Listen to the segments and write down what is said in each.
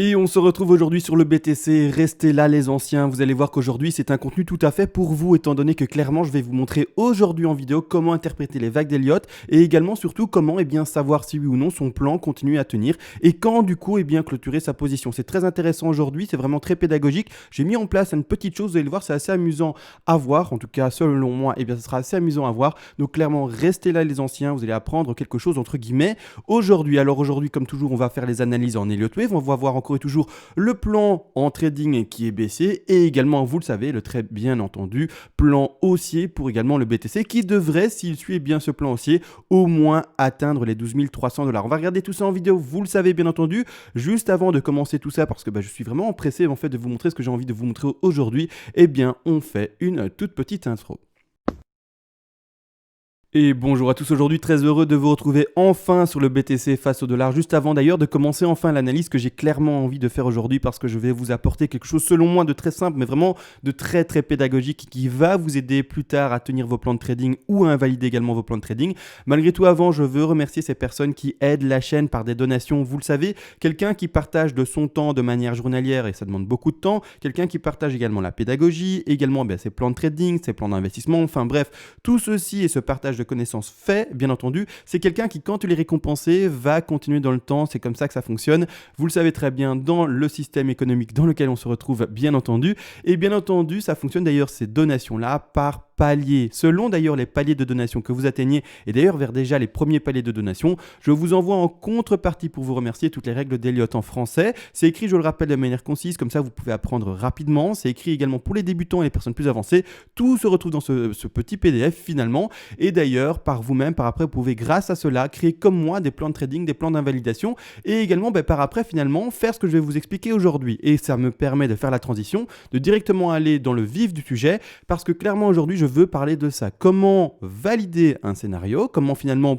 Et on se retrouve aujourd'hui sur le BTC, restez là les anciens, vous allez voir qu'aujourd'hui c'est un contenu tout à fait pour vous étant donné que clairement je vais vous montrer aujourd'hui en vidéo comment interpréter les vagues d'Elliott et également surtout comment savoir si oui ou non son plan continue à tenir et quand du coup clôturer sa position. C'est très intéressant aujourd'hui, c'est vraiment très pédagogique, j'ai mis en place une petite chose, vous allez le voir c'est assez amusant à voir, en tout cas selon moi ce sera assez amusant à voir, donc clairement restez là les anciens, vous allez apprendre quelque chose entre guillemets aujourd'hui. Alors aujourd'hui comme toujours on va faire les analyses en Elliott Wave, on va voir encore et toujours le plan en trading qui est baissier et également, vous le savez, le très bien entendu, plan haussier pour également le BTC qui devrait, s'il suit bien ce plan haussier, au moins atteindre les 12 300 $. On va regarder tout ça en vidéo, vous le savez bien entendu. Juste avant de commencer tout ça, parce que je suis vraiment pressé en fait de vous montrer ce que j'ai envie de vous montrer aujourd'hui, on fait une toute petite intro. Et bonjour à tous, aujourd'hui très heureux de vous retrouver enfin sur le BTC face au dollar, juste avant d'ailleurs de commencer enfin l'analyse que j'ai clairement envie de faire aujourd'hui parce que je vais vous apporter quelque chose selon moi de très simple mais vraiment de très pédagogique qui va vous aider plus tard à tenir vos plans de trading ou à invalider également vos plans de trading. Malgré tout avant, je veux remercier ces personnes qui aident la chaîne par des donations, vous le savez, quelqu'un qui partage de son temps de manière journalière et ça demande beaucoup de temps, quelqu'un qui partage également la pédagogie, également ses plans de trading, ses plans d'investissement, enfin bref, tout ceci et ce partage de connaissances fait, bien entendu, c'est quelqu'un qui, quand il est récompensé, va continuer dans le temps, c'est comme ça que ça fonctionne. Vous le savez très bien dans le système économique dans lequel on se retrouve, bien entendu. Et bien entendu, ça fonctionne d'ailleurs ces donations-là par paliers. Selon d'ailleurs les paliers de donation que vous atteignez, et d'ailleurs vers déjà les premiers paliers de donation, je vous envoie en contrepartie pour vous remercier toutes les règles d'Elliott en français. C'est écrit, je le rappelle, de manière concise, comme ça vous pouvez apprendre rapidement. C'est écrit également pour les débutants et les personnes plus avancées. Tout se retrouve dans ce petit PDF finalement. Et d'ailleurs, par vous-même, par après, vous pouvez grâce à cela créer comme moi des plans de trading, des plans d'invalidation et également par après finalement faire ce que je vais vous expliquer aujourd'hui. Et ça me permet de faire la transition, de directement aller dans le vif du sujet parce que clairement aujourd'hui je veux parler de ça. Comment valider un scénario, comment finalement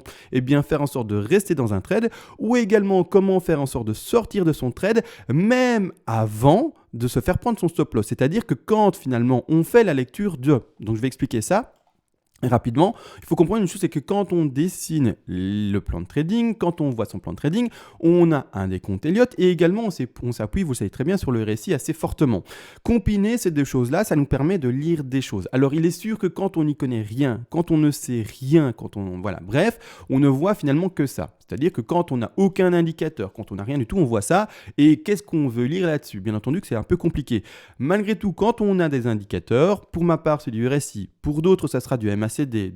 faire en sorte de rester dans un trade ou également comment faire en sorte de sortir de son trade même avant de se faire prendre son stop loss. C'est-à-dire que quand finalement on fait la lecture de... Donc je vais expliquer ça. Rapidement, il faut comprendre une chose, c'est que quand on dessine le plan de trading, quand on voit son plan de trading, on a un décompte Elliott et également on s'appuie, vous le savez très bien, sur le RSI assez fortement. Combiner ces deux choses-là, ça nous permet de lire des choses. Alors il est sûr que quand on n'y connaît rien, quand on ne sait rien, on ne voit finalement que ça. C'est-à-dire que quand on n'a aucun indicateur, quand on n'a rien du tout, on voit ça. Et qu'est-ce qu'on veut lire là-dessus? Bien entendu que c'est un peu compliqué. Malgré tout, quand on a des indicateurs, pour ma part c'est du RSI, pour d'autres ça sera du MACD,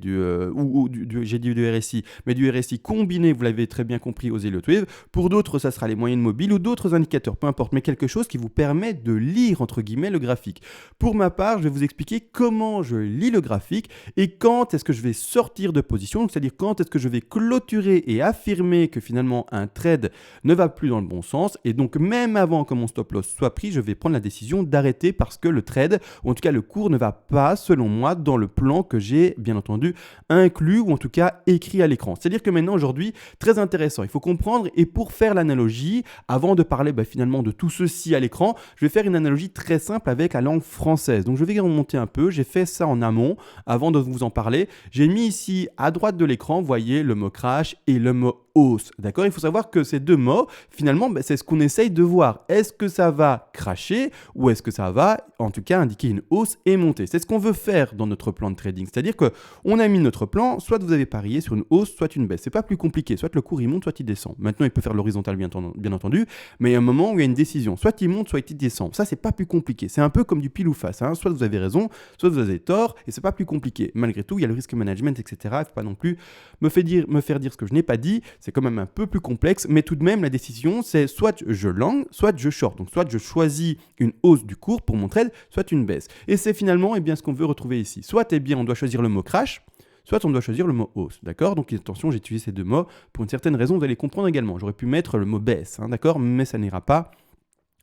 j'ai dit du RSI, mais du RSI combiné, vous l'avez très bien compris, aux Elliott Wave. Pour d'autres ça sera les moyennes mobiles ou d'autres indicateurs, peu importe, mais quelque chose qui vous permet de lire entre guillemets le graphique. Pour ma part, je vais vous expliquer comment je lis le graphique et quand est-ce que je vais sortir de position, c'est-à-dire quand est-ce que je vais clôturer et affirmer que finalement un trade ne va plus dans le bon sens et donc même avant que mon stop loss soit pris, je vais prendre la décision d'arrêter parce que le trade, ou en tout cas le cours ne va pas selon moi dans le plan que j'ai bien entendu inclus ou en tout cas écrit à l'écran. C'est-à-dire que maintenant aujourd'hui, très intéressant, il faut comprendre et pour faire l'analogie, avant de parler finalement de tout ceci à l'écran, je vais faire une analogie très simple avec la langue française. Donc je vais remonter un peu, j'ai fait ça en amont avant de vous en parler. J'ai mis ici à droite de l'écran, vous voyez le mot crash et le mot hausse. D'accord? Il faut savoir que ces deux mots, finalement, c'est ce qu'on essaye de voir. Est-ce que ça va cracher ou est-ce que ça va, en tout cas, indiquer une hausse et monter? C'est ce qu'on veut faire dans notre plan de trading. C'est-à-dire qu'on a mis notre plan, soit vous avez parié sur une hausse, soit une baisse. C'est pas plus compliqué. Soit le cours il monte, soit il descend. Maintenant, il peut faire l'horizontale, bien entendu, mais il y a un moment où il y a une décision. Soit il monte, soit il descend. Ça, c'est pas plus compliqué. C'est un peu comme du pile ou face. Soit vous avez raison, soit vous avez tort, et c'est pas plus compliqué. Malgré tout, il y a le risque management, etc. Il ne faut pas non plus me faire dire ce que je n'ai pas dit. C'est quand même un peu plus complexe, mais tout de même, la décision, c'est soit je long, soit je short. Donc, soit je choisis une hausse du cours pour mon trade, soit une baisse. Et c'est finalement ce qu'on veut retrouver ici. Soit, on doit choisir le mot crash, soit on doit choisir le mot hausse, d'accord? Donc attention, j'ai utilisé ces deux mots pour une certaine raison, vous allez comprendre également. J'aurais pu mettre le mot baisse, d'accord? Mais ça n'ira pas.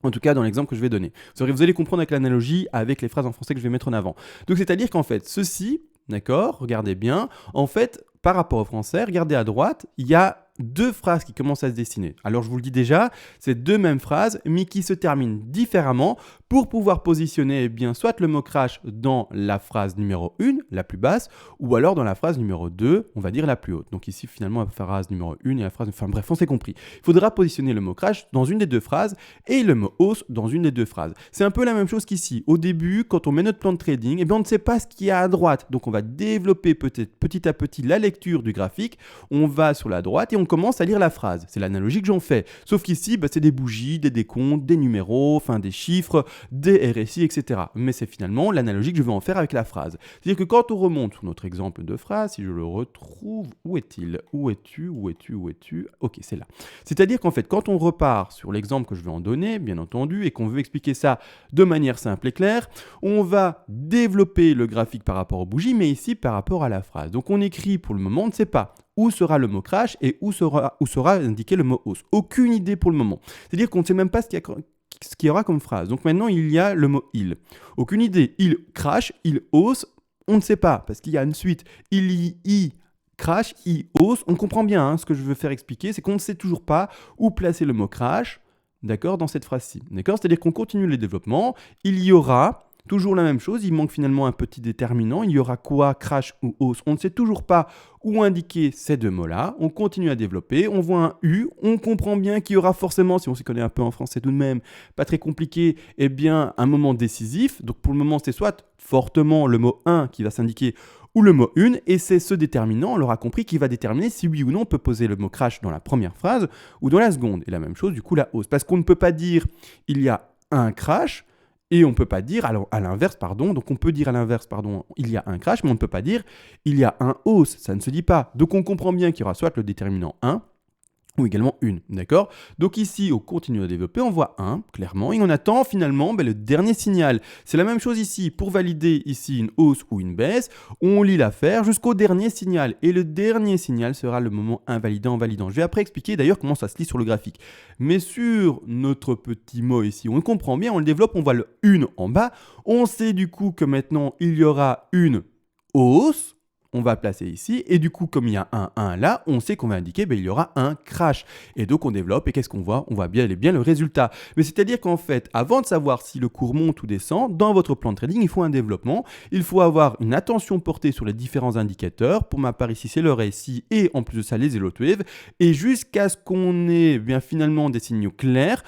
En tout cas, dans l'exemple que je vais donner. Vous allez comprendre avec l'analogie, avec les phrases en français que je vais mettre en avant. Donc, c'est-à-dire qu'en fait, ceci, d'accord, regardez bien, en fait, par rapport au français, regardez à droite, il y a deux phrases qui commencent à se dessiner. Alors je vous le dis déjà, c'est deux mêmes phrases, mais qui se terminent différemment pour pouvoir positionner soit le mot crash dans la phrase numéro 1, la plus basse, ou alors dans la phrase numéro 2, on va dire la plus haute. Donc ici, finalement, la phrase numéro 1 et la phrase... Enfin bref, on s'est compris. Il faudra positionner le mot crash dans une des deux phrases et le mot hausse dans une des deux phrases. C'est un peu la même chose qu'ici. Au début, quand on met notre plan de trading, on ne sait pas ce qu'il y a à droite. Donc on va développer peut-être petit à petit la lecture du graphique. On va sur la droite et on commence à lire la phrase. C'est l'analogie que j'en fais. Sauf qu'ici, c'est des bougies, des décomptes, des numéros, des chiffres, des RSI, etc. Mais c'est finalement l'analogie que je veux en faire avec la phrase. C'est-à-dire que quand on remonte sur notre exemple de phrase, si je le retrouve, où est-il? Où es-tu? Où es-tu? Où es-tu? Ok, c'est là. C'est-à-dire qu'en fait, quand on repart sur l'exemple que je vais en donner, bien entendu, et qu'on veut expliquer ça de manière simple et claire, on va développer le graphique par rapport aux bougies, mais ici par rapport à la phrase. Donc on écrit pour le moment, on ne sait pas où sera le mot crash et où sera indiqué le mot hausse. Aucune idée pour le moment. C'est-à-dire qu'on ne sait même pas ce qu'il y aura comme phrase. Donc maintenant, il y a le mot il. Aucune idée. Il crash, il hausse, on ne sait pas, parce qu'il y a une suite. Il crash, il hausse. On comprend bien ce que je veux faire expliquer, c'est qu'on ne sait toujours pas où placer le mot crash, d'accord, dans cette phrase-ci. D'accord, c'est-à-dire qu'on continue les développements. Il y aura toujours la même chose, il manque finalement un petit déterminant. Il y aura quoi, crash ou hausse? On ne sait toujours pas où indiquer ces deux mots-là. On continue à développer, on voit un U, on comprend bien qu'il y aura forcément, si on s'y connaît un peu en français tout de même, pas très compliqué, un moment décisif. Donc pour le moment, c'est soit fortement le mot 1 qui va s'indiquer ou le mot 1, et c'est ce déterminant, on l'aura compris, qui va déterminer si oui ou non on peut poser le mot crash dans la première phrase ou dans la seconde. Et la même chose, du coup, la hausse. Parce qu'on ne peut pas dire il y a un crash, et on ne peut pas dire à l'inverse, donc on peut dire à l'inverse, il y a un crash, mais on ne peut pas dire il y a un hausse, ça ne se dit pas. Donc on comprend bien qu'il y aura soit le déterminant 1, ou également une, d'accord? Donc ici, on continue à développer, on voit 1, clairement, et on attend finalement le dernier signal. C'est la même chose ici, pour valider ici une hausse ou une baisse, on lit l'affaire jusqu'au dernier signal, et le dernier signal sera le moment invalidant. Je vais après expliquer d'ailleurs comment ça se lit sur le graphique. Mais sur notre petit mot ici, on le comprend bien, on le développe, on voit le 1 en bas, on sait du coup que maintenant il y aura une hausse, on va placer ici, et du coup, comme il y a un 1 là, on sait qu'on va indiquer, il y aura un crash. Et donc, on développe, et qu'est-ce qu'on voit? On voit bien le résultat. Mais c'est-à-dire qu'en fait, avant de savoir si le cours monte ou descend, dans votre plan de trading, il faut un développement. Il faut avoir une attention portée sur les différents indicateurs. Pour ma part, ici, c'est le RSI, et en plus de ça, les Elliott Wave. Et jusqu'à ce qu'on ait finalement des signaux clairs,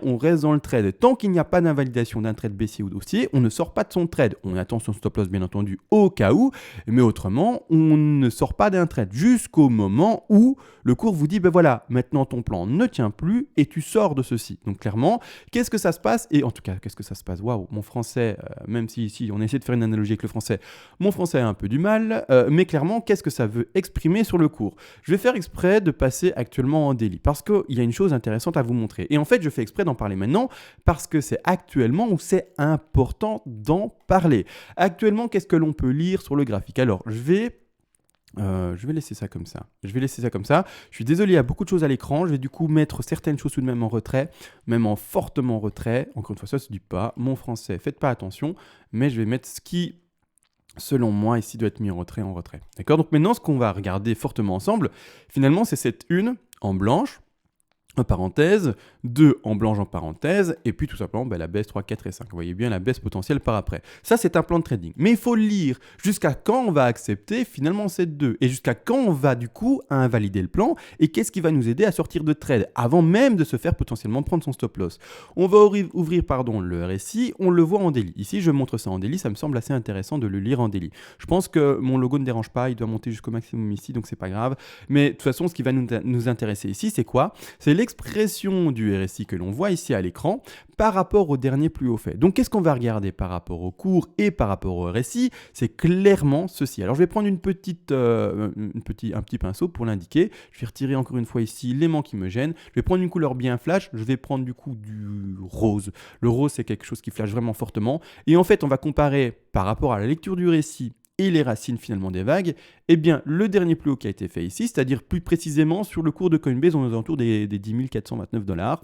on reste dans le trade. Tant qu'il n'y a pas d'invalidation d'un trade baissier ou haussier, on ne sort pas de son trade. On attend son stop loss, bien entendu, au cas où, mais autrement, on ne sort pas d'un trade jusqu'au moment où le cours vous dit, voilà, maintenant ton plan ne tient plus et tu sors de ceci. Donc clairement, qu'est-ce que ça se passe? Et en tout cas, qu'est-ce que ça se passe? Waouh, mon français, même si ici on essaie de faire une analogie avec le français, mon français a un peu du mal, mais clairement, qu'est-ce que ça veut exprimer sur le cours? Je vais faire exprès de passer actuellement en daily parce qu'il y a une chose intéressante à vous montrer. Et en fait, je fais exprès d'en parler maintenant parce que c'est actuellement où c'est important d'en parler. Actuellement, qu'est-ce que l'on peut lire sur le graphique? Alors, je vais laisser ça comme ça. Je suis désolé, il y a beaucoup de choses à l'écran. Je vais du coup mettre certaines choses tout de même en retrait, même en fortement retrait. Encore une fois, ça ne se dit pas. Mon français, faites pas attention. Mais je vais mettre ce qui, selon moi, ici doit être mis en retrait. D'accord? Donc maintenant, ce qu'on va regarder fortement ensemble, finalement, c'est cette une en blanche, en parenthèse, 2 en blanche en parenthèse, et puis tout simplement la baisse 3, 4 et 5. Vous voyez bien la baisse potentielle par après. Ça, c'est un plan de trading. Mais il faut le lire jusqu'à quand on va accepter finalement cette 2, et jusqu'à quand on va du coup invalider le plan, et qu'est-ce qui va nous aider à sortir de trade, avant même de se faire potentiellement prendre son stop loss. On va ouvrir le RSI, on le voit en daily. Ici, je montre ça en daily, ça me semble assez intéressant de le lire en daily. Je pense que mon logo ne dérange pas, il doit monter jusqu'au maximum ici, donc c'est pas grave. Mais de toute façon, ce qui va nous intéresser ici, c'est quoi? C'est l'expression du RSI que l'on voit ici à l'écran par rapport au dernier plus haut fait. Donc, qu'est-ce qu'on va regarder par rapport au cours et par rapport au RSI? C'est clairement ceci. Alors, je vais prendre un petit pinceau pour l'indiquer. Je vais retirer encore une fois ici l'élément qui me gêne. Je vais prendre une couleur bien flash. Je vais prendre du coup du rose. Le rose, c'est quelque chose qui flash vraiment fortement. Et en fait, on va comparer par rapport à la lecture du RSI et les racines finalement des vagues, le dernier plus haut qui a été fait ici, c'est-à-dire plus précisément sur le cours de Coinbase, on est aux alentours des 10 429 $.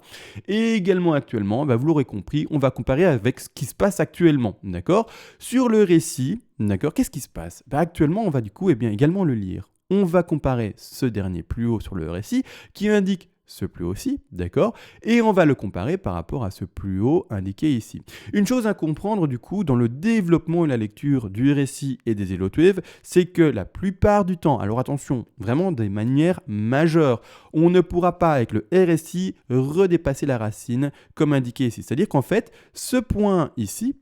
Et également actuellement, vous l'aurez compris, on va comparer avec ce qui se passe actuellement, d'accord? Sur le récit, d'accord, qu'est-ce qui se passe? Actuellement, on va du coup également le lire on va comparer ce dernier plus haut sur le RSI qui indique ce plus haut-ci, d'accord? Et on va le comparer par rapport à ce plus haut indiqué ici. Une chose à comprendre du coup dans le développement et la lecture du RSI et des Elliott Wave, c'est que la plupart du temps, alors attention, vraiment des manières majeures, on ne pourra pas avec le RSI redépasser la racine comme indiqué ici. C'est-à-dire qu'en fait, ce point ici,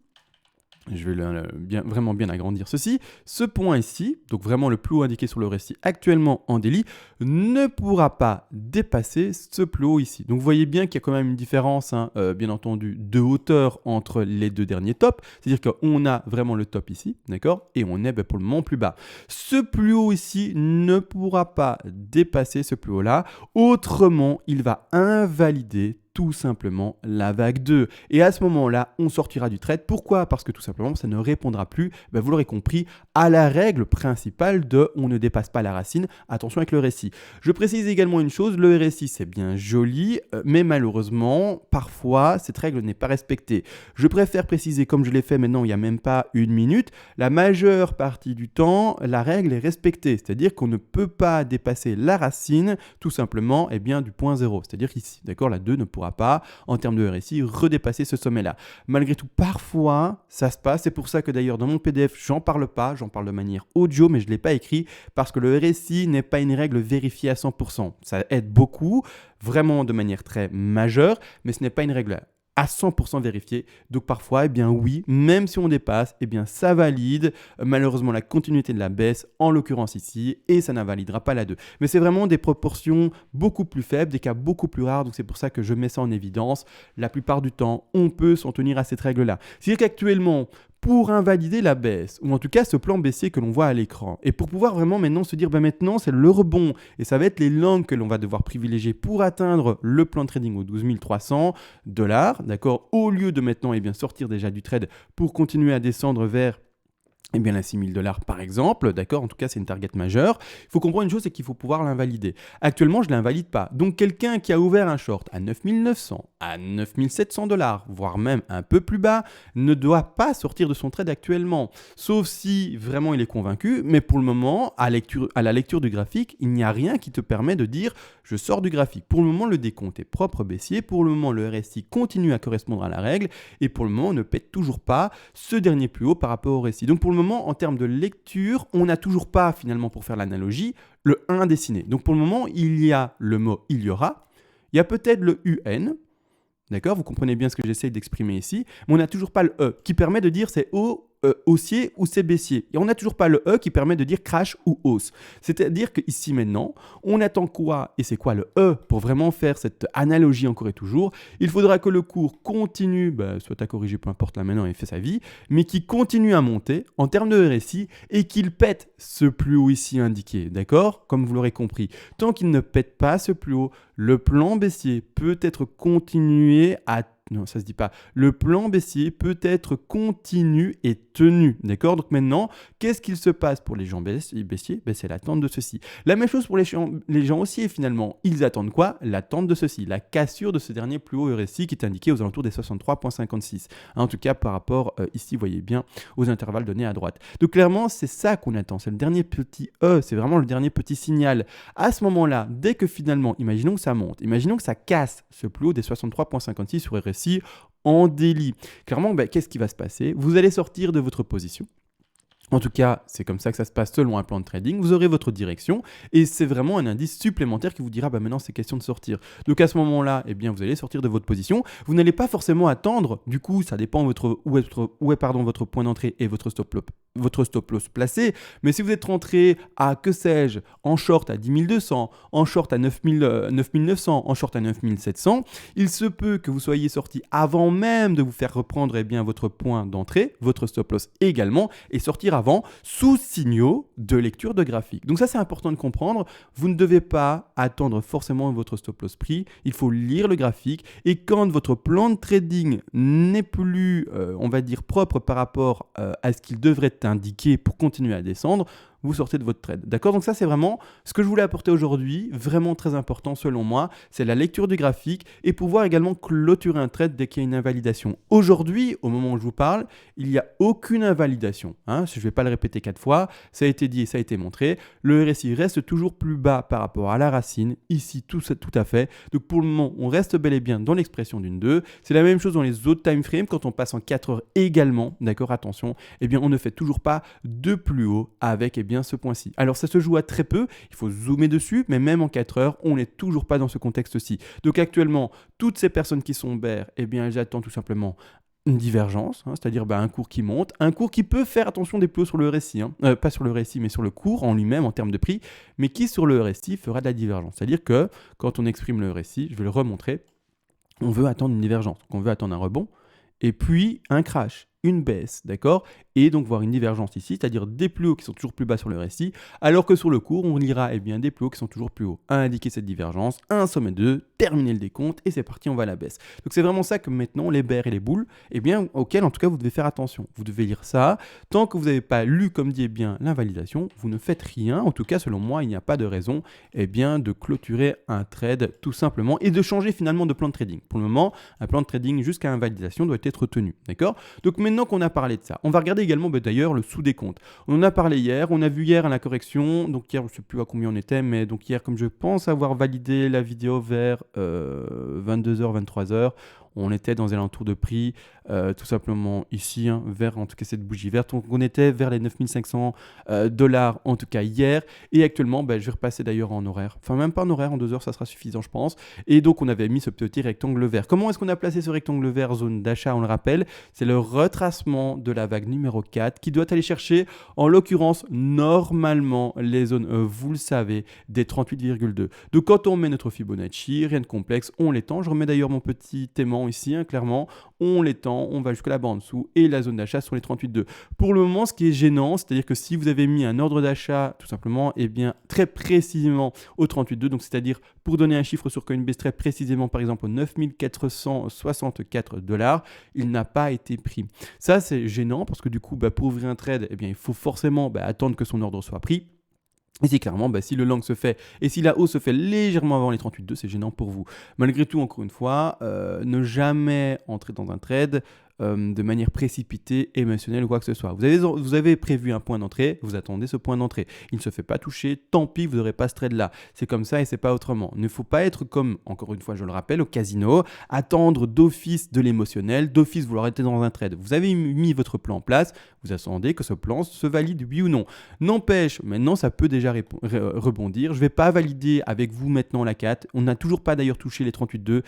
je vais vraiment bien agrandir ceci. Ce point ici, donc vraiment le plus haut indiqué sur le RSI actuellement en daily, ne pourra pas dépasser ce plus haut ici. Donc vous voyez bien qu'il y a quand même une différence, bien entendu, de hauteur entre les deux derniers tops. C'est-à-dire qu'on a vraiment le top ici, d'accord? Et on est pour le moment plus bas. Ce plus haut ici ne pourra pas dépasser ce plus haut là. Autrement, il va invalider tout simplement la vague 2. Et à ce moment-là, on sortira du trade. Pourquoi? Parce que tout simplement, ça ne répondra plus, vous l'aurez compris, à la règle principale de on ne dépasse pas la racine. Attention avec le RSI. Je précise également une chose, le RSI c'est bien joli, mais malheureusement, parfois, cette règle n'est pas respectée. Je préfère préciser, comme je l'ai fait maintenant il n'y a même pas une minute, la majeure partie du temps, la règle est respectée. C'est-à-dire qu'on ne peut pas dépasser la racine, tout simplement, du point 0. C'est-à-dire ici, d'accord, la 2 ne pourra pas, en termes de RSI, redépasser ce sommet-là. Malgré tout, parfois, ça se passe. C'est pour ça que d'ailleurs, dans mon PDF, j'en parle pas, j'en parle de manière audio, mais je ne l'ai pas écrit, parce que le RSI n'est pas une règle vérifiée à 100%. Ça aide beaucoup, vraiment de manière très majeure, mais ce n'est pas une règle à 100% vérifiée. Donc parfois, oui, même si on dépasse, ça valide malheureusement la continuité de la baisse, en l'occurrence ici, et ça n'invalidera pas la 2. Mais c'est vraiment des proportions beaucoup plus faibles, des cas beaucoup plus rares, donc c'est pour ça que je mets ça en évidence. La plupart du temps, on peut s'en tenir à cette règle-là. C'est-à-dire qu'actuellement, pour invalider la baisse, ou en tout cas ce plan baissier que l'on voit à l'écran, et pour pouvoir vraiment maintenant se dire, maintenant c'est le rebond, et ça va être les longs que l'on va devoir privilégier pour atteindre le plan de trading aux 12 300 $, d'accord, au lieu de maintenant sortir déjà du trade pour continuer à descendre vers la 6 000 $ par exemple, d'accord, en tout cas c'est une target majeure. Il faut comprendre une chose, c'est qu'il faut pouvoir l'invalider. Actuellement, je ne l'invalide pas. Donc quelqu'un qui a ouvert un short à 9 900, à 9 700 $, voire même un peu plus bas, ne doit pas sortir de son trade actuellement. Sauf si vraiment il est convaincu, mais pour le moment, à la lecture du graphique, il n'y a rien qui te permet de dire je sors du graphique. Pour le moment, le décompte est propre baissier. Pour le moment, le RSI continue à correspondre à la règle. Et pour le moment, on ne pète toujours pas ce dernier plus haut par rapport au RSI. Donc pour le moment, en termes de lecture, on n'a toujours pas, finalement, pour faire l'analogie, le 1 dessiné. Donc pour le moment, il y a le mot il y aura, il y a peut-être le UN, d'accord, vous comprenez bien ce que j'essaie d'exprimer ici, mais on n'a toujours pas le E, qui permet de dire c'est haussier ou c'est baissier. Et on n'a toujours pas le E qui permet de dire crash ou hausse. C'est-à-dire qu'ici maintenant, on attend quoi? Et c'est quoi le E pour vraiment faire cette analogie encore et toujours? Il faudra que le cours continue, soit à corriger, peu importe là maintenant, il fait sa vie, mais qui continue à monter en termes de RSI et qu'il pète ce plus haut ici indiqué, d'accord? Comme vous l'aurez compris. Tant qu'il ne pète pas ce plus haut, le plan baissier peut être continué à... Non, ça se dit pas. Le plan baissier peut être continu et tenu. D'accord? Donc maintenant, qu'est-ce qu'il se passe pour les gens baissiers? C'est l'attente de ceci. La même chose pour les gens haussiers finalement. Ils attendent quoi? L'attente de ceci. La cassure de ce dernier plus haut RSI qui est indiqué aux alentours des 63,56. En tout cas, par rapport ici, vous voyez bien, aux intervalles donnés à droite. Donc clairement, c'est ça qu'on attend. C'est le dernier petit E. C'est vraiment le dernier petit signal. À ce moment-là, dès que finalement, imaginons que ça monte, imaginons que ça casse ce plus haut des 63,56 sur RSI, en daily. Clairement, qu'est-ce qui va se passer? Vous allez sortir de votre position. En tout cas, c'est comme ça que ça se passe selon un plan de trading. Vous aurez votre direction et c'est vraiment un indice supplémentaire qui vous dira maintenant c'est question de sortir. Donc à ce moment-là, vous allez sortir de votre position. Vous n'allez pas forcément attendre. Du coup, ça dépend où est votre point d'entrée et votre stop loss placé. Mais si vous êtes rentré à, que sais-je, en short à 10 200, en short à 9 900, en short à 9 700, il se peut que vous soyez sorti avant même de vous faire reprendre votre point d'entrée, votre stop loss également, et sortir avant sous signaux de lecture de graphique. Donc ça, c'est important de comprendre. Vous ne devez pas attendre forcément votre stop loss pris. Il faut lire le graphique et quand votre plan de trading n'est plus, propre par rapport à ce qu'il devrait indiquer pour continuer à descendre, vous sortez de votre trade. D'accord? Donc ça, c'est vraiment ce que je voulais apporter aujourd'hui, vraiment très important selon moi, c'est la lecture du graphique et pouvoir également clôturer un trade dès qu'il y a une invalidation. Aujourd'hui, au moment où je vous parle, il n'y a aucune invalidation. Hein, je ne vais pas le répéter 4 fois, ça a été dit et ça a été montré. Le RSI reste toujours plus bas par rapport à la racine, ici tout à fait. Donc pour le moment, on reste bel et bien dans l'expression d'une 2. C'est la même chose dans les autres time frames, quand on passe en 4 heures également, d'accord, attention, eh bien on ne fait toujours pas de plus haut avec eh bien, ce point-ci. Alors ça se joue à très peu, il faut zoomer dessus, mais même en 4 heures, on n'est toujours pas dans ce contexte-ci. Donc actuellement, toutes ces personnes qui sont bear, eh bien j'attends tout simplement une divergence, hein, c'est-à-dire un cours qui monte, un cours qui peut faire attention des plus hauts sur le RSI, hein, pas sur le RSI mais sur le cours en lui-même en termes de prix, mais qui sur le RSI fera de la divergence. C'est-à-dire que quand on exprime le RSI, je vais le remontrer, on veut attendre une divergence, donc on veut attendre un rebond, et puis un crash, une baisse, d'accord? Et donc voir une divergence ici, c'est-à-dire des plus hauts qui sont toujours plus bas sur le RSI, alors que sur le cours, on lira des plus hauts qui sont toujours plus hauts. À indiquer cette divergence, un sommet 2, terminer le décompte, et c'est parti, on va à la baisse. Donc c'est vraiment ça que maintenant, les bears et les bulls, auxquels en tout cas vous devez faire attention. Vous devez lire ça. Tant que vous n'avez pas lu, comme dit l'invalidation, vous ne faites rien. En tout cas, selon moi, il n'y a pas de raison de clôturer un trade tout simplement et de changer finalement de plan de trading. Pour le moment, un plan de trading jusqu'à invalidation doit être tenu, d'accord? Donc maintenant qu'on a parlé de ça, on va regarder également d'ailleurs le sous-décompte. On en a parlé hier, on a vu hier à la correction, donc hier je ne sais plus à combien on était, mais donc hier comme je pense avoir validé la vidéo vers 22h, 23h, on était dans les alentours de prix, tout simplement ici, hein, vers en tout cas cette bougie verte. Donc on était vers les 9500 dollars en tout cas hier. Et actuellement, je vais repasser d'ailleurs en horaire. Enfin, même pas en horaire, en 2 heures, ça sera suffisant, je pense. Et donc on avait mis ce petit rectangle vert. Comment est-ce qu'on a placé ce rectangle vert, zone d'achat, on le rappelle? C'est le retracement de la vague numéro 4 qui doit aller chercher, en l'occurrence, normalement, les zones, vous le savez, des 38,2. Donc quand on met notre Fibonacci, rien de complexe, on l'étend. Je remets d'ailleurs mon petit aimant ici, hein, clairement, on l'étend, on va jusqu'à là-bas en dessous et la zone d'achat sur les 38,2. Pour le moment, ce qui est gênant, c'est-à-dire que si vous avez mis un ordre d'achat tout simplement, très précisément au 38,2, donc c'est-à-dire pour donner un chiffre sur Coinbase très précisément par exemple au 9464 dollars, il n'a pas été pris. Ça c'est gênant parce que du coup pour ouvrir un trade, il faut forcément attendre que son ordre soit pris. Et c'est clairement, si le long se fait et si la hausse se fait légèrement avant les 38,2, c'est gênant pour vous. Malgré tout, encore une fois, ne jamais entrer dans un trade de manière précipitée, émotionnelle ou quoi que ce soit. Vous avez prévu un point d'entrée, vous attendez ce point d'entrée. Il ne se fait pas toucher, tant pis, vous n'aurez pas ce trade-là. C'est comme ça et c'est pas autrement. Il ne faut pas être comme, encore une fois, je le rappelle, au casino, attendre d'office de l'émotionnel, d'office vouloir être dans un trade. Vous avez mis votre plan en place, vous attendez que ce plan se valide, oui ou non. N'empêche, maintenant, ça peut déjà rebondir. Je ne vais pas valider avec vous maintenant la 4. On n'a toujours pas d'ailleurs touché les 38,2.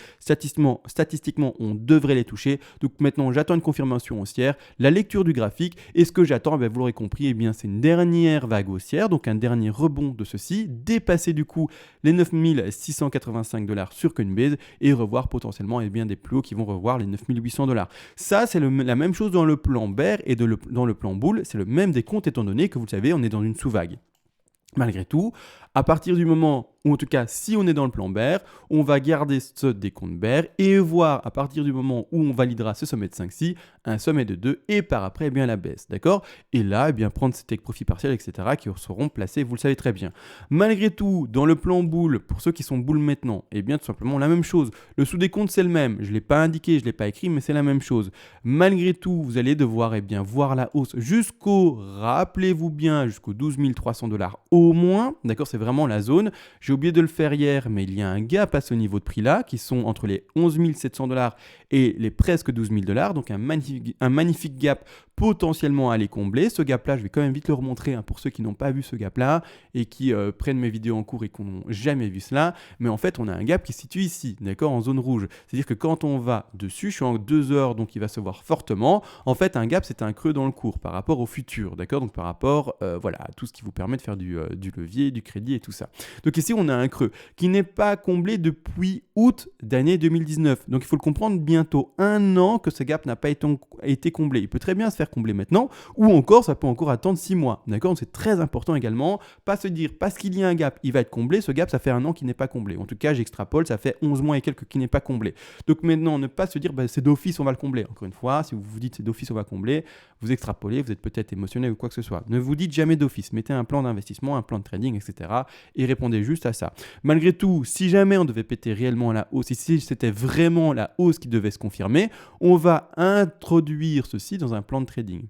Statistiquement, on devrait les toucher. Donc maintenant, j'attends une confirmation haussière, la lecture du graphique, et ce que j'attends, vous l'aurez compris, c'est une dernière vague haussière, donc un dernier rebond de ceci, dépasser du coup les 9685 dollars sur Coinbase et revoir potentiellement des plus hauts qui vont revoir les 9800 dollars. Ça, c'est la même chose dans le plan bear et dans le plan bull, c'est le même décompte étant donné que vous le savez, on est dans une sous-vague. Malgré tout, à partir du moment où, en tout cas, si on est dans le plan bear, on va garder ce décompte bear et voir à partir du moment où on validera ce sommet de 5-6, un sommet de 2 et par après, la baisse, d'accord? Et là, prendre ces take profits partiels, etc., qui seront placés, vous le savez très bien. Malgré tout, dans le plan bull, pour ceux qui sont bull maintenant, tout simplement la même chose. Le sous-décompte, c'est le même. Je ne l'ai pas indiqué, je ne l'ai pas écrit, mais c'est la même chose. Malgré tout, vous allez devoir, voir la hausse rappelez-vous bien, jusqu'aux 12 300 dollars au moins, d'accord? C'est vraiment la zone. J'ai oublié de le faire hier, mais il y a un gap à ce niveau de prix-là, qui sont entre les 11 700 dollars et les presque 12 000 dollars, donc un magnifique gap potentiellement à aller combler. Ce gap-là, je vais quand même vite le remontrer pour ceux qui n'ont pas vu ce gap-là et qui prennent mes vidéos en cours et qui n'ont jamais vu cela. Mais en fait, on a un gap qui se situe ici, d'accord, en zone rouge. C'est-à-dire que quand on va dessus, je suis en 2 heures, donc il va se voir fortement. En fait, un gap, c'est un creux dans le cours par rapport au futur, d'accord, donc par rapport à tout ce qui vous permet de faire du levier, du crédit et tout ça. Donc ici, on a un creux qui n'est pas comblé depuis août d'année 2019. Donc il faut le comprendre, bientôt 1 an que ce gap n'a pas été comblé. Il peut très bien se faire faire combler maintenant, ou encore ça peut encore attendre 6 mois. D'accord? Donc c'est très important également, pas se dire parce qu'il y a un gap, il va être comblé, ce gap ça fait 1 an qui n'est pas comblé. En tout cas, j'extrapole, ça fait 11 mois et quelques qui n'est pas comblé. Donc maintenant, ne pas se dire c'est d'office on va le combler. Encore une fois, si vous vous dites c'est d'office on va combler, vous extrapolez, vous êtes peut-être émotionnel ou quoi que ce soit. Ne vous dites jamais d'office, mettez un plan d'investissement, un plan de trading, etc. et répondez juste à ça. Malgré tout, si jamais on devait péter réellement la hausse, et si c'était vraiment la hausse qui devait se confirmer, on va introduire ceci dans un plan de trading.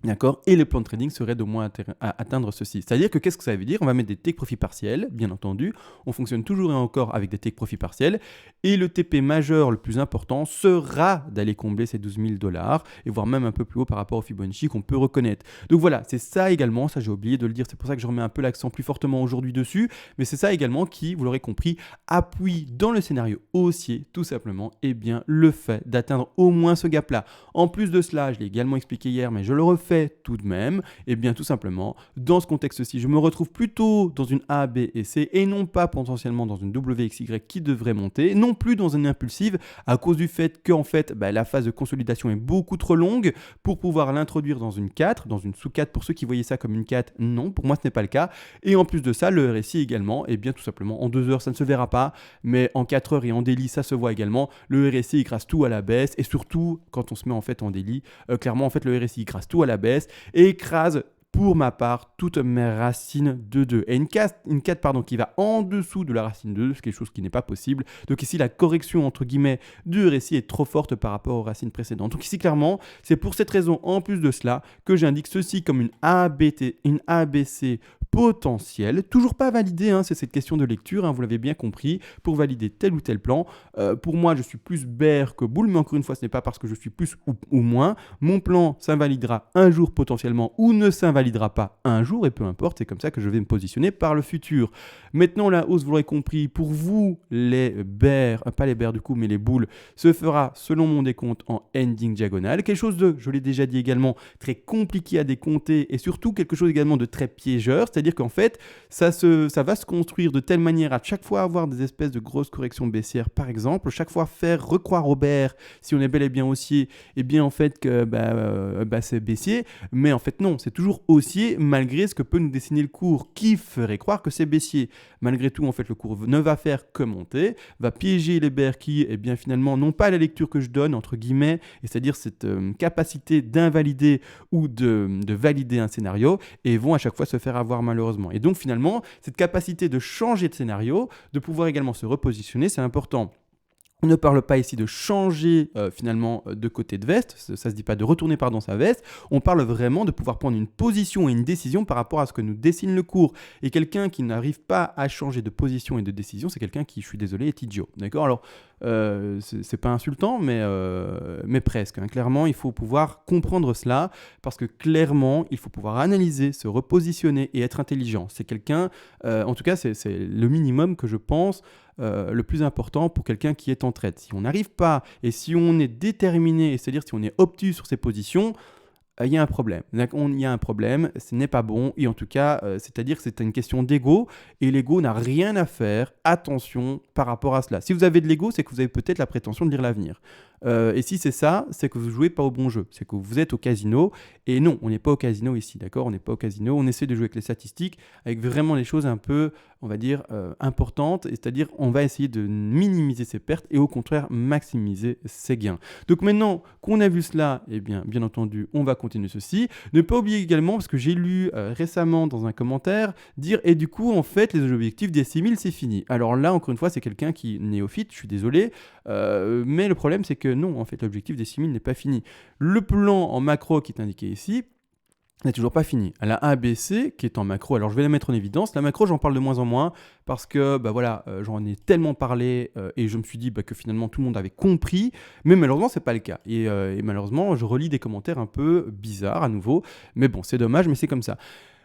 D'accord? Et le plan de trading serait d'au moins atteindre ceci. C'est-à-dire que qu'est-ce que ça veut dire? On va mettre des take profits partiels, bien entendu. On fonctionne toujours et encore avec des take profits partiels. Et le TP majeur le plus important sera d'aller combler ces 12 000 $, et voire même un peu plus haut par rapport au Fibonacci qu'on peut reconnaître. Donc voilà, c'est ça également, ça j'ai oublié de le dire, c'est pour ça que je remets un peu l'accent plus fortement aujourd'hui dessus, mais c'est ça également qui, vous l'aurez compris, appuie dans le scénario haussier, tout simplement, et bien le fait d'atteindre au moins ce gap-là. En plus de cela, je l'ai également expliqué hier, mais je le refais tout de même, et bien tout simplement, dans ce contexte-ci, je me retrouve plutôt dans une A, B et C, et non pas potentiellement dans une WXY qui devrait monter, non plus dans une impulsive, à cause du fait que en fait, la phase de consolidation est beaucoup trop longue pour pouvoir l'introduire dans une 4, dans une sous 4, pour ceux qui voyaient ça comme une 4, non, pour moi ce n'est pas le cas, et en plus de ça, le RSI également, et bien tout simplement, en 2 heures ça ne se verra pas, mais en 4 heures et en daily ça se voit également, le RSI écrase tout à la baisse, et surtout quand on se met en fait en daily, clairement en fait le RSI écrase tout à la baisse et écrase pour ma part toutes mes racines de 2. Et une 4 qui va en dessous de la racine de 2, c'est quelque chose qui n'est pas possible. Donc ici, la correction entre guillemets du RSI est trop forte par rapport aux racines précédentes. Donc ici, clairement, c'est pour cette raison, en plus de cela, que j'indique ceci comme une ABC potentielle, toujours pas validée, c'est cette question de lecture, vous l'avez bien compris, pour valider tel ou tel plan. Pour moi, je suis plus bear que bull, mais encore une fois, ce n'est pas parce que je suis plus ou moins. Mon plan s'invalidera un jour potentiellement ou ne s'invalidera pas un jour, et peu importe, c'est comme ça que je vais me positionner par le futur. Maintenant, la hausse, vous l'aurez compris, pour vous, les bears, pas les bears du coup, mais les bulls, se fera, selon mon décompte, en ending diagonale. Quelque chose de, je l'ai déjà dit également, très compliqué à décompter, et surtout quelque chose également de très piégeur, c'est-à-dire qu'en fait, ça va se construire de telle manière à chaque fois avoir des espèces de grosses corrections baissières, par exemple, chaque fois faire recroire au bear, si on est bel et bien haussier, et bien en fait que c'est baissier, mais en fait non, c'est toujours haussier malgré ce que peut nous dessiner le cours qui ferait croire que c'est baissier. Malgré tout, en fait, le cours ne va faire que monter, va piéger les bears qui, eh bien finalement, n'ont pas la lecture que je donne, entre guillemets, c'est-à-dire cette capacité d'invalider ou de valider un scénario, et vont à chaque fois se faire avoir malheureusement. Et donc finalement, cette capacité de changer de scénario, de pouvoir également se repositionner, c'est important. On ne parle pas ici de changer finalement de côté de veste, ça ne se dit pas de retourner sa veste, on parle vraiment de pouvoir prendre une position et une décision par rapport à ce que nous dessine le cours. Et quelqu'un qui n'arrive pas à changer de position et de décision, c'est quelqu'un qui, je suis désolé, est idiot. D'accord? Alors, c'est pas insultant, mais presque. Clairement, il faut pouvoir comprendre cela, parce que clairement, il faut pouvoir analyser, se repositionner et être intelligent. C'est quelqu'un, en tout cas, c'est le minimum que je pense le plus important pour quelqu'un qui est en trade. Si on n'arrive pas, et si on est déterminé, c'est-à-dire si on est obtus sur ses positions, il y a un problème. Il y a un problème, ce n'est pas bon, et en tout cas, c'est-à-dire que c'est une question d'ego, et l'ego n'a rien à faire, attention, par rapport à cela. Si vous avez de l'ego, c'est que vous avez peut-être la prétention de lire l'avenir. Et si c'est ça, c'est que vous jouez pas au bon jeu, c'est que vous êtes au casino, et non, on n'est pas au casino ici, d'accord? On n'est pas au casino, on essaie de jouer avec les statistiques, avec vraiment les choses un peu, on va dire, importantes, c'est-à-dire on va essayer de minimiser ses pertes, et au contraire, maximiser ses gains. Donc maintenant qu'on a vu cela, eh bien entendu, on va continuer ceci. Ne pas oublier également, parce que j'ai lu récemment dans un commentaire, dire, et du coup, en fait, les objectifs des 6000, c'est fini. Alors là, encore une fois, c'est quelqu'un qui est néophyte, je suis désolé, mais le problème, c'est que non, en fait, l'objectif des 6000 n'est pas fini. Le plan en macro qui est indiqué ici n'est toujours pas fini. La ABC qui est en macro, alors je vais la mettre en évidence. La macro, j'en parle de moins en moins parce que j'en ai tellement parlé et je me suis dit que finalement tout le monde avait compris, mais malheureusement c'est pas le cas. Et malheureusement, je relis des commentaires un peu bizarres à nouveau, mais bon, c'est dommage, mais c'est comme ça.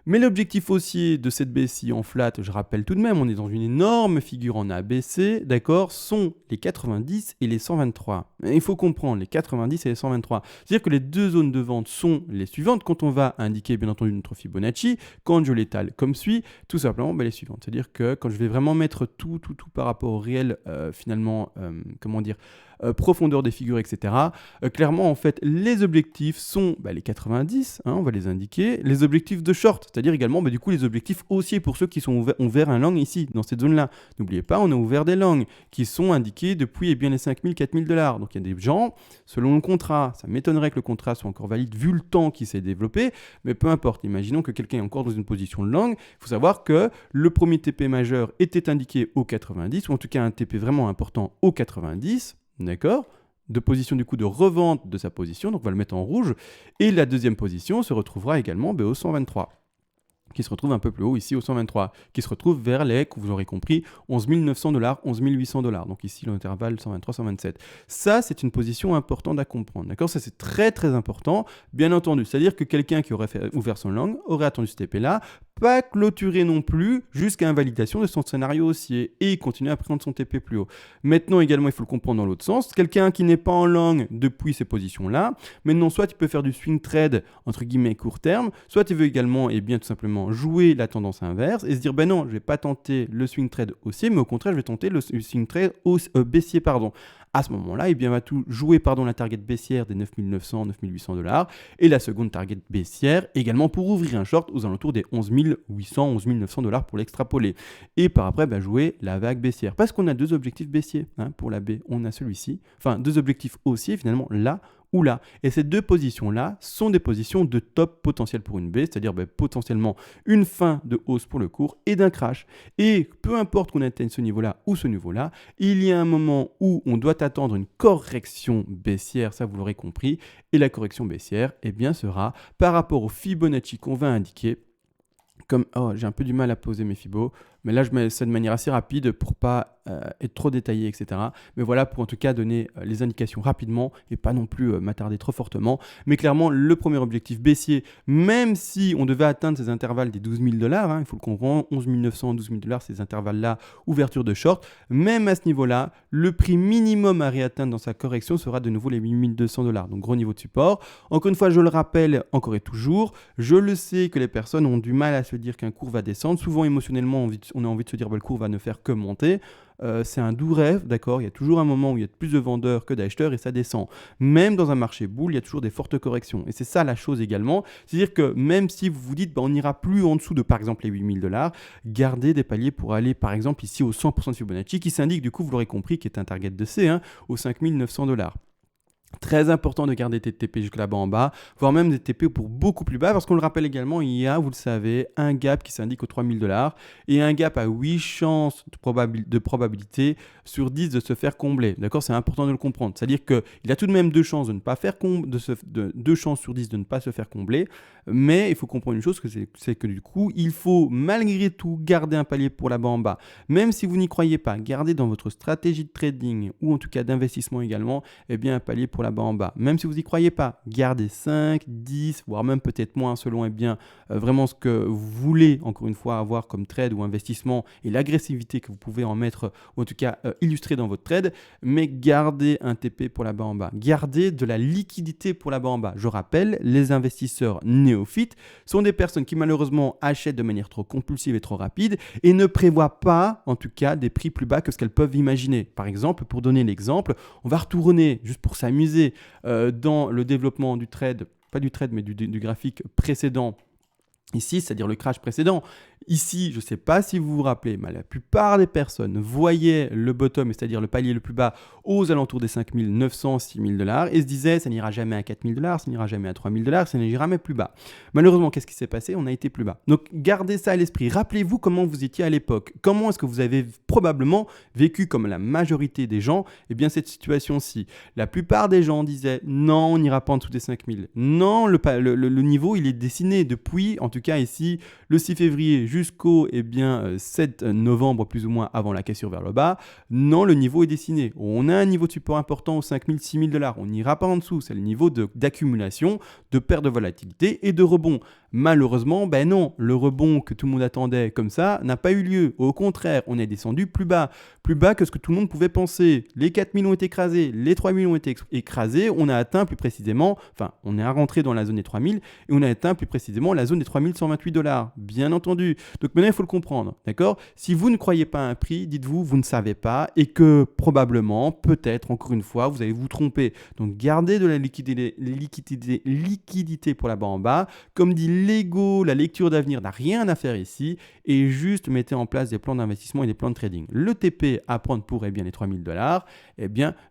Mais l'objectif haussier de cette BSI en flat, je rappelle tout de même, on est dans une énorme figure en ABC, d'accord, sont les 90 et les 123. Il faut comprendre, les 90 et les 123. C'est-à-dire que les deux zones de vente sont les suivantes. Quand on va indiquer, bien entendu, notre Fibonacci, quand je l'étale comme suit, tout simplement, les suivantes. C'est-à-dire que quand je vais vraiment mettre tout par rapport au réel, profondeur des figures, etc. Clairement, en fait, les objectifs sont les 90, on va les indiquer. Les objectifs de short, c'est-à-dire également du coup les objectifs haussiers pour ceux qui ont ouvert un long ici, dans cette zone-là. N'oubliez pas, on a ouvert des longs qui sont indiqués depuis bien les 5 000, 4 000 $. Donc il y a des gens, selon le contrat, ça m'étonnerait que le contrat soit encore valide vu le temps qui s'est développé, mais peu importe. Imaginons que quelqu'un est encore dans une position de long. Il faut savoir que le premier TP majeur était indiqué au 90, ou en tout cas un TP vraiment important au 90, d'accord, de position du coup de revente de sa position, donc on va le mettre en rouge, et la deuxième position se retrouvera également au 123, qui se retrouve un peu plus haut ici au 123, qui se retrouve vers les, vous aurez compris, 11 900 $, 11 800 $. Donc ici, l'intervalle 123-127. Ça, c'est une position importante à comprendre. D'accord ? Ça, c'est très, très important, bien entendu. C'est-à-dire que quelqu'un qui aurait ouvert son long aurait attendu ce TP-là, pas clôturer non plus jusqu'à invalidation de son scénario haussier et continuer à prendre son TP plus haut. Maintenant, également, il faut le comprendre dans l'autre sens. Quelqu'un qui n'est pas en long depuis ces positions-là, maintenant, soit il peut faire du swing trade, entre guillemets, court terme, soit il veut également, tout simplement, jouer la tendance inverse et se dire, non, je ne vais pas tenter le swing trade haussier, mais au contraire, je vais tenter le swing trade baissier, À ce moment-là, il va tout jouer la target baissière des 9 900, 9 800 $, et la seconde target baissière également pour ouvrir un short aux alentours des 11 800, 11 900 $ pour l'extrapoler. Et par après, jouer la vague baissière. Parce qu'on a deux objectifs baissiers. Pour la B, on a celui-ci. Enfin, deux objectifs haussiers, finalement, là ou là. Et ces deux positions-là sont des positions de top potentiel pour une B, c'est-à-dire potentiellement une fin de hausse pour le cours et d'un crash. Et peu importe qu'on atteigne ce niveau-là ou ce niveau-là, il y a un moment où on doit attendre une correction baissière, ça vous l'aurez compris, et la correction baissière, sera par rapport au Fibonacci qu'on va indiquer. Comme, j'ai un peu du mal à poser mes fibos, mais là je mets ça de manière assez rapide pour pas être trop détaillé, etc. Mais voilà, pour en tout cas donner les indications rapidement et pas non plus m'attarder trop fortement. Mais clairement, le premier objectif baissier, même si on devait atteindre ces intervalles des 12 000 $, il faut le comprendre, 11 900, 12 000 $, ces intervalles-là, ouverture de short, même à ce niveau-là, le prix minimum à réatteindre dans sa correction sera de nouveau les 8 200 $. Donc gros niveau de support. Encore une fois, je le rappelle, encore et toujours, je le sais que les personnes ont du mal à se dire qu'un cours va descendre. Souvent, émotionnellement, on a envie de se dire le cours va ne faire que monter. C'est un doux rêve, d'accord. Il y a toujours un moment où il y a plus de vendeurs que d'acheteurs et ça descend. Même dans un marché bull, il y a toujours des fortes corrections. Et c'est ça la chose également. C'est-à-dire que même si vous vous dites on n'ira plus en dessous de par exemple les 8 000 $, gardez des paliers pour aller par exemple ici au 100% de Fibonacci qui s'indique du coup, vous l'aurez compris, qui est un target de C, aux 5 900 $. Très important de garder tes TP jusque là-bas en bas, voire même des TP pour beaucoup plus bas, parce qu'on le rappelle également, il y a, vous le savez, un gap qui s'indique aux 3 000 $ et un gap à 8 chances de probabilité sur 10 de se faire combler. D'accord ? C'est important de le comprendre. C'est-à-dire qu'il a tout de même 2 chances de ne pas faire 2 chances sur 10 de ne pas se faire combler, mais il faut comprendre une chose, c'est que du coup, il faut malgré tout garder un palier pour là-bas en bas. Même si vous n'y croyez pas, gardez dans votre stratégie de trading ou en tout cas d'investissement également, un palier pour là-bas en bas. Même si vous n'y croyez pas, gardez 5, 10, voire même peut-être moins selon vraiment ce que vous voulez encore une fois avoir comme trade ou investissement et l'agressivité que vous pouvez en mettre ou en tout cas illustrer dans votre trade, mais gardez un TP pour là-bas en bas. Gardez de la liquidité pour là-bas en bas. Je rappelle, les investisseurs néophytes sont des personnes qui malheureusement achètent de manière trop compulsive et trop rapide et ne prévoient pas en tout cas des prix plus bas que ce qu'elles peuvent imaginer. Par exemple, pour donner l'exemple, on va retourner juste pour s'amuser dans le développement du trade, pas du trade mais du graphique précédent ici, c'est-à-dire le crash précédent. Ici, je ne sais pas si vous vous rappelez, mais la plupart des personnes voyaient le bottom, c'est-à-dire le palier le plus bas, aux alentours des 5 900, 6 000 $ et se disaient ça n'ira jamais à 4 000 $, ça n'ira jamais à 3 000 $, ça n'ira jamais plus bas. Malheureusement, qu'est-ce qui s'est passé ? On a été plus bas. Donc, gardez ça à l'esprit. Rappelez-vous comment vous étiez à l'époque. Comment est-ce que vous avez probablement vécu, comme la majorité des gens, cette situation-ci. La plupart des gens disaient non, on n'ira pas en dessous des 5 000. Non, le niveau, il est dessiné depuis, en tout cas ici, le 6 février jusqu'au 7 novembre plus ou moins avant la cassure vers le bas. Non, le niveau est dessiné. On a un niveau de support important aux 5 000, 6 000 $. On n'ira pas en dessous. C'est le niveau d'accumulation, de perte de volatilité et de rebond. Malheureusement, ben non, le rebond que tout le monde attendait comme ça n'a pas eu lieu. Au contraire, on est descendu plus bas que ce que tout le monde pouvait penser. Les 4000 ont été écrasés, les 3000 ont été écrasés, on a atteint plus précisément, enfin, on est rentré dans la zone des 3000 et on a atteint plus précisément la zone des 3128 $, bien entendu. Donc maintenant, il faut le comprendre, d'accord? Si vous ne croyez pas à un prix, dites-vous, vous ne savez pas et que probablement, peut-être, encore une fois, vous allez vous tromper. Donc gardez de la liquidité pour la barre en bas. Comme dit Lego, la lecture d'avenir n'a rien à faire ici et juste mettez en place des plans d'investissement et des plans de trading. Le TP à prendre pour les 3000 $,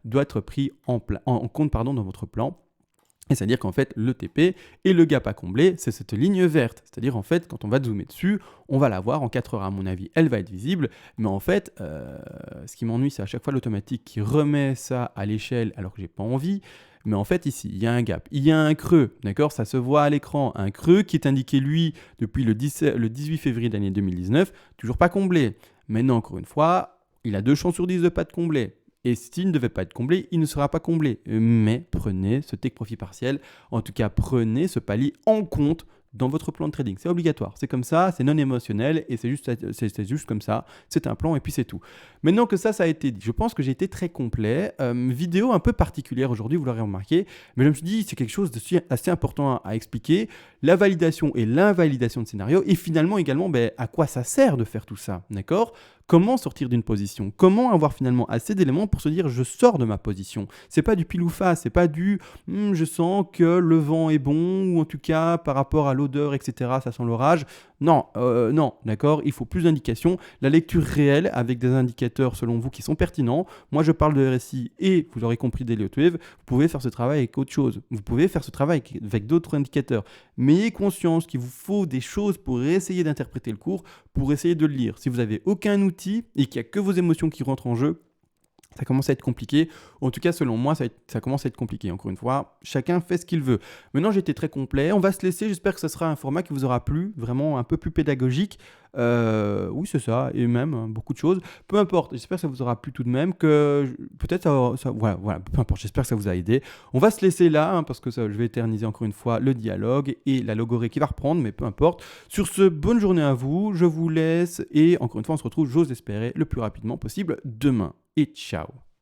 doit être pris en compte dans votre plan. Et c'est-à-dire qu'en fait, le TP et le gap à combler, c'est cette ligne verte. C'est-à-dire en fait, quand on va zoomer dessus, on va la voir en 4 heures à mon avis, elle va être visible. Mais en fait, ce qui m'ennuie, c'est à chaque fois l'automatique qui remet ça à l'échelle alors que j'ai pas envie. Mais en fait, ici, il y a un gap, il y a un creux, d'accord? Ça se voit à l'écran, un creux qui est indiqué, lui, depuis le 18 février de l'année 2019, toujours pas comblé. Maintenant, encore une fois, il a 2 chances sur 10 de pas être comblé. Et s'il ne devait pas être comblé, il ne sera pas comblé. Mais prenez ce take profit partiel, en tout cas prenez ce palier en compte dans votre plan de trading. C'est obligatoire, c'est comme ça, c'est non émotionnel et c'est juste comme ça, c'est un plan et puis c'est tout. Maintenant que ça a été dit, je pense que j'ai été très complet. Vidéo un peu particulière aujourd'hui, vous l'aurez remarqué, mais je me suis dit c'est quelque chose assez important à expliquer, la validation et l'invalidation de scénario et finalement également à quoi ça sert de faire tout ça, d'accord? Comment sortir d'une position? Comment avoir finalement assez d'éléments pour se dire je sors de ma position? C'est pas du pile ou face, c'est pas du je sens que le vent est bon ou en tout cas par rapport à l'odeur, etc. ça sent l'orage. Non, non, d'accord? Il faut plus d'indications. La lecture réelle avec des indicateurs selon vous qui sont pertinents. Moi je parle de RSI et vous l'aurez compris d'Elliott Wave. Vous pouvez faire ce travail avec autre chose. Vous pouvez faire ce travail avec d'autres indicateurs. Mais ayez conscience qu'il vous faut des choses pour essayer d'interpréter le cours, pour essayer de le lire. Si vous n'avez aucun outil et qu'il n'y a que vos émotions qui rentrent en jeu, ça commence à être compliqué. En tout cas, selon moi, ça commence à être compliqué. Encore une fois, chacun fait ce qu'il veut. Maintenant, j'ai été très complet. On va se laisser. J'espère que ce sera un format qui vous aura plu, vraiment un peu plus pédagogique. Oui, c'est ça. Et même beaucoup de choses. Peu importe. J'espère que ça vous aura plu tout de même. Que peut-être voilà. Peu importe. J'espère que ça vous a aidé. On va se laisser là parce que je vais éterniser encore une fois le dialogue et la logorée qui va reprendre. Mais peu importe. Sur ce, bonne journée à vous. Je vous laisse. Et encore une fois, on se retrouve, j'ose espérer, le plus rapidement possible demain. Et ciao.